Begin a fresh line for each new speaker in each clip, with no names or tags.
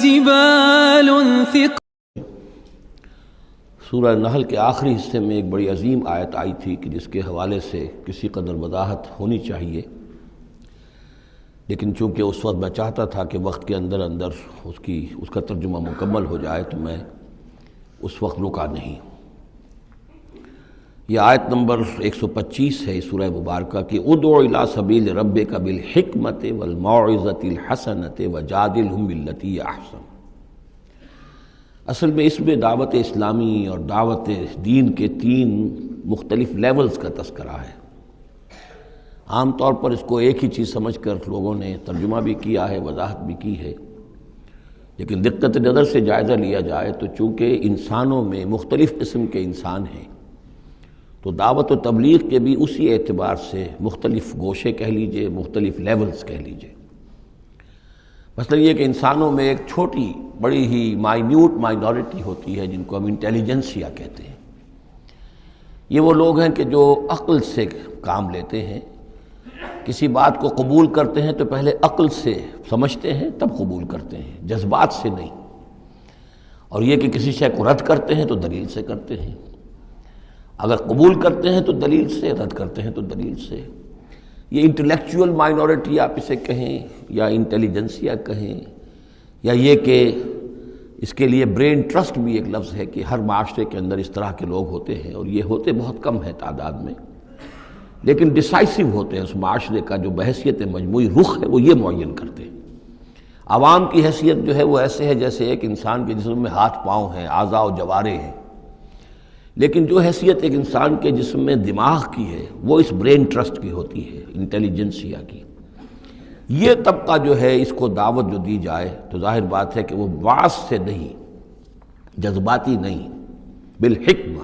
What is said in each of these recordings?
جبال ثقال.
سورہ نحل کے آخری حصے میں ایک بڑی عظیم آیت آئی تھی کہ جس کے حوالے سے کسی قدر وضاحت ہونی چاہیے، لیکن چونکہ اس وقت میں چاہتا تھا کہ وقت کے اندر اندر اس کا ترجمہ مکمل ہو جائے تو میں اس وقت رکا نہیں. یہ آیت نمبر 125 ہے سورہ مبارکہ کی، ادعو الی سبیل ربک بالحکمت والموعظۃ الحسنۃ وجادلھم باللتی ہی احسن. اصل میں اس میں دعوت اسلامی اور دعوت دین کے 3 مختلف لیولز کا تذکرہ ہے. عام طور پر اس کو ایک ہی چیز سمجھ کر لوگوں نے ترجمہ بھی کیا ہے، وضاحت بھی کی ہے، لیکن دقت نظر سے جائزہ لیا جائے تو چونکہ انسانوں میں مختلف قسم کے انسان ہیں تو دعوت و تبلیغ کے بھی اسی اعتبار سے مختلف گوشے کہہ لیجئے، مختلف لیولز کہہ لیجئے. مثلا یہ کہ انسانوں میں ایک چھوٹی بڑی ہی مائنیوٹ مائنورٹی ہوتی ہے جن کو ہم انٹیلیجنسیا کہتے ہیں. یہ وہ لوگ ہیں کہ جو عقل سے کام لیتے ہیں، کسی بات کو قبول کرتے ہیں تو پہلے عقل سے سمجھتے ہیں تب قبول کرتے ہیں، جذبات سے نہیں. اور یہ کہ کسی شے کو رد کرتے ہیں تو دلیل سے کرتے ہیں، اگر قبول کرتے ہیں تو دلیل سے، رد کرتے ہیں تو دلیل سے. یہ انٹلیکچوئل مائنورٹی آپ اسے کہیں یا انٹیلیجنسیا کہیں، یا یہ کہ اس کے لیے برین ٹرسٹ بھی ایک لفظ ہے کہ ہر معاشرے کے اندر اس طرح کے لوگ ہوتے ہیں، اور یہ ہوتے بہت کم ہیں تعداد میں، لیکن ڈیسائسو ہوتے ہیں. اس معاشرے کا جو بحیثیت مجموعی رخ ہے وہ یہ معین کرتے ہیں. عوام کی حیثیت جو ہے وہ ایسے ہے جیسے ایک انسان کے جسم میں ہاتھ پاؤں ہیں، اعضاء و جوارے ہیں، لیکن جو حیثیت ایک انسان کے جسم میں دماغ کی ہے وہ اس برین ٹرسٹ کی ہوتی ہے، انٹیلیجنسیا کی. یہ طبقہ جو ہے اس کو دعوت جو دی جائے تو ظاہر بات ہے کہ وہ وعظ سے نہیں، جذباتی نہیں، بالحکمہ،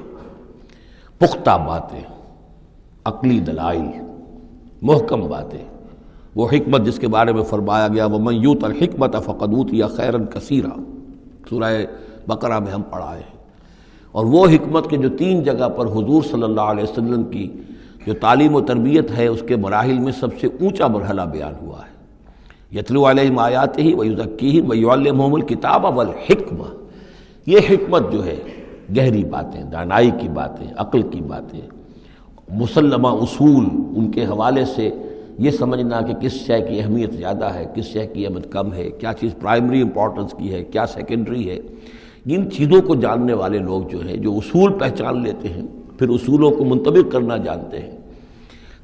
پختہ باتیں، عقلی دلائل، محکم باتیں. وہ حکمت جس کے بارے میں فرمایا گیا وَمَن یُؤْتَ الْحِکْمَةَ فَقَدْ أُوتِیَ خَیْرًا کَثِیرًا، سورہ بقرہ میں ہم پڑھا ہے. اور وہ حکمت کے جو 3 جگہ پر حضور صلی اللہ علیہ وسلم کی جو تعلیم و تربیت ہے اس کے مراحل میں سب سے اونچا مرحلہ بیان ہوا ہے. یتلو علیہم آیاتہ ویزکیہم ویعلمہم الکتاب والحکمہ. یہ حکمت جو ہے گہری باتیں، دانائی کی باتیں، عقل کی باتیں، مسلمہ اصول، ان کے حوالے سے یہ سمجھنا کہ کس شے کی اہمیت زیادہ ہے، کس شے کی اہمیت کم ہے، کیا چیز پرائمری امپورٹنس کی ہے، کیا سیکنڈری ہے. ان چیزوں کو جاننے والے لوگ جو ہیں، جو اصول پہچان لیتے ہیں، پھر اصولوں کو منطبق کرنا جانتے ہیں،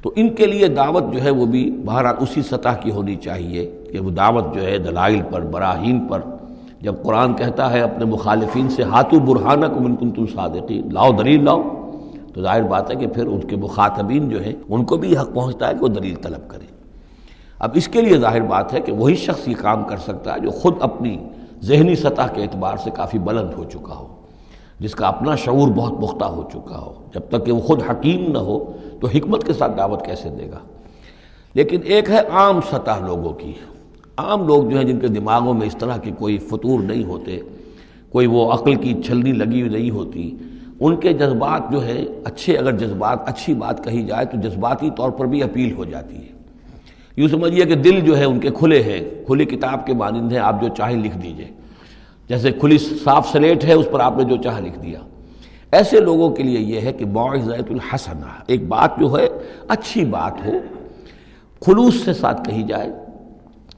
تو ان کے لیے دعوت جو ہے وہ بھی بہرحال اسی سطح کی ہونی چاہیے کہ وہ دعوت جو ہے دلائل پر، براہین پر. جب قرآن کہتا ہے اپنے مخالفین سے ہاتوا برہانکم ان کنتم صادقین، لاؤ دلیل لاؤ، تو ظاہر بات ہے کہ پھر ان کے مخاطبین جو ہیں ان کو بھی حق پہنچتا ہے کہ وہ دلیل طلب کریں. اب اس کے لیے ظاہر بات ہے کہ وہی شخص یہ کام کر سکتا ہے جو خود اپنی ذہنی سطح کے اعتبار سے کافی بلند ہو چکا ہو، جس کا اپنا شعور بہت پختہ ہو چکا ہو. جب تک کہ وہ خود حکیم نہ ہو تو حکمت کے ساتھ دعوت کیسے دے گا. لیکن ایک ہے عام سطح لوگوں کی، عام لوگ جو ہیں جن کے دماغوں میں اس طرح کے کوئی فطور نہیں ہوتے، کوئی وہ عقل کی چھلنی لگی ہوئی نہیں ہوتی. ان کے جذبات جو ہے اچھے، اگر جذبات اچھی بات کہی جائے تو جذباتی طور پر بھی اپیل ہو جاتی ہے. یوں سمجھیے کہ دل جو ہے ان کے کھلے ہیں، کھلی کتاب کے مانند ہیں، آپ جو چاہیں لکھ دیجئے، جیسے کھلی صاف سلیٹ ہے اس پر آپ نے جو چاہا لکھ دیا. ایسے لوگوں کے لیے یہ ہے کہ موعظۃ الحسنہ، ایک بات جو ہے اچھی بات ہو، خلوص سے ساتھ کہی جائے.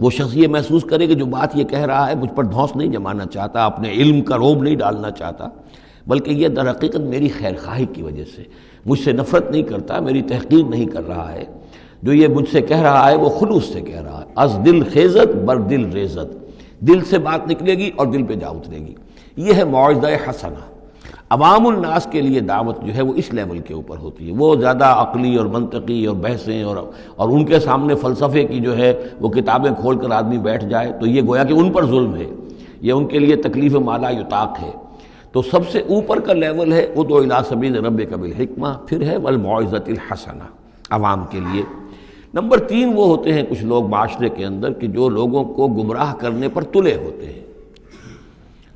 وہ شخص یہ محسوس کرے کہ جو بات یہ کہہ رہا ہے مجھ پر دھونس نہیں جمانا چاہتا، اپنے علم کا روب نہیں ڈالنا چاہتا، بلکہ یہ در حقیقت میری خیر خواہی کی وجہ سے، مجھ سے نفرت نہیں کرتا، میری تحقیر نہیں کر رہا ہے. جو یہ مجھ سے کہہ رہا ہے وہ خلوص سے کہہ رہا ہے. از دل خیزت بر دل ریزت، دل سے بات نکلے گی اور دل پہ جا اترے گی. یہ ہے موعظہ حسنہ. عوام الناس کے لیے دعوت جو ہے وہ اس لیول کے اوپر ہوتی ہے. وہ زیادہ عقلی اور منطقی اور بحثیں اور ان کے سامنے فلسفے کی جو ہے وہ کتابیں کھول کر آدمی بیٹھ جائے تو یہ گویا کہ ان پر ظلم ہے، یہ ان کے لیے تکلیف مالا یطاق ہے. تو سب سے اوپر کا لیول ہے ادعو الی سبیل ربک بالحکمہ، پھر ہے والموعظۃ الحسنہ عوام کے لیے. نمبر 3 وہ ہوتے ہیں کچھ لوگ معاشرے کے اندر کہ جو لوگوں کو گمراہ کرنے پر تلے ہوتے ہیں.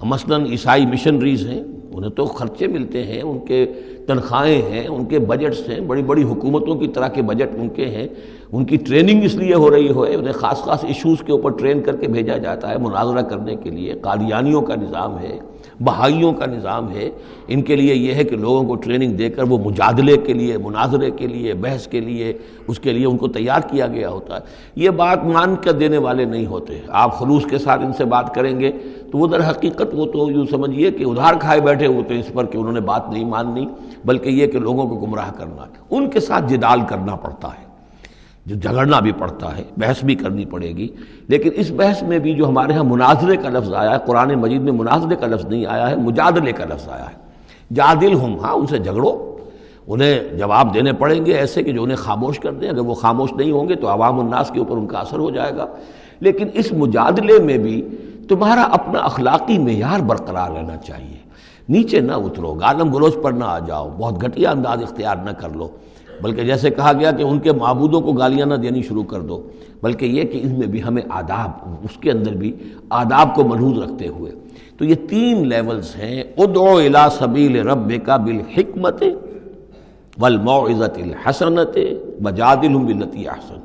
مثلاً عیسائی مشنریز ہیں، انہیں تو خرچے ملتے ہیں، ان کے تنخواہیں ہیں، ان کے بجٹس ہیں، بڑی بڑی حکومتوں کی طرح کے بجٹ ان کے ہیں، ان کی ٹریننگ اس لیے ہو رہی ہے، انہیں خاص خاص ایشوز کے اوپر ٹرین کر کے بھیجا جاتا ہے مناظرہ کرنے کے لیے۔ قادیانیوں کا نظام ہے، بہائیوں کا نظام ہے، ان کے لیے یہ ہے کہ لوگوں کو ٹریننگ دے کر وہ مجادلے کے لیے، مناظرے کے لیے، بحث کے لیے، اس کے لیے ان کو تیار کیا گیا ہوتا ہے۔ یہ بات مان کر دینے والے نہیں ہوتے۔ آپ خلوص کے ساتھ ان سے بات کریں گے تو وہ در حقیقت وہ تو یوں سمجھیے کہ ادھار کھائے بیٹھے ہوتے ہیں اس پر کہ انہوں نے بات نہیں ماننی، بلکہ یہ کہ لوگوں کو گمراہ کرنا۔ ان کے ساتھ جدال کرنا پڑتا ہے، جو جھگڑنا بھی پڑتا ہے، بحث بھی کرنی پڑے گی۔ لیکن اس بحث میں بھی جو ہمارے ہاں مناظرے کا لفظ آیا ہے، قرآن مجید میں مناظرے کا لفظ نہیں آیا ہے، مجادلے کا لفظ آیا ہے۔ جادلہم، ہاں ان سے جھگڑو، انہیں جواب دینے پڑیں گے ایسے کہ جو انہیں خاموش کر دیں۔ اگر وہ خاموش نہیں ہوں گے تو عوام الناس کے اوپر ان کا اثر ہو جائے گا۔ لیکن اس مجادلے میں بھی تمہارا اپنا اخلاقی معیار برقرار رہنا چاہیے، نیچے نہ اترو، گالم گلوچ پر نہ آ جاؤ، بہت گھٹیا انداز اختیار نہ کر لو، بلکہ جیسے کہا گیا کہ ان کے معبودوں کو گالیاں نہ دینی شروع کر دو، بلکہ یہ کہ ان میں بھی ہمیں آداب، اس کے اندر بھی آداب کو ملحوظ رکھتے ہوئے۔ تو یہ 3 لیولز ہیں، ادعو الی سبیل ربک بالحکمت والموعظۃ الحسنۃ وجادلہم باللتی احسن۔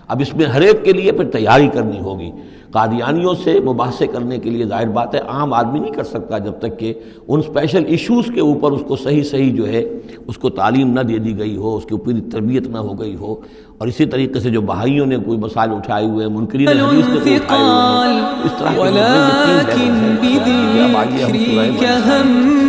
اب اس میں ہر ایک کے لیے پھر تیاری کرنی ہوگی۔ قادیانیوں سے مباحثے کرنے کے لیے ظاہر بات ہے عام آدمی نہیں کر سکتا جب تک کہ ان اسپیشل ایشوز کے اوپر اس کو صحیح جو ہے اس کو تعلیم نہ دے دی گئی ہو، اس کی پوری تربیت نہ ہو گئی ہو۔ اور اسی طریقے سے جو بہائیوں نے کوئی مسائل اٹھائے ہوئے ہیں، منکرین حدیث نے کوئی اٹھائے ہوئے ہیں، اس طرح کے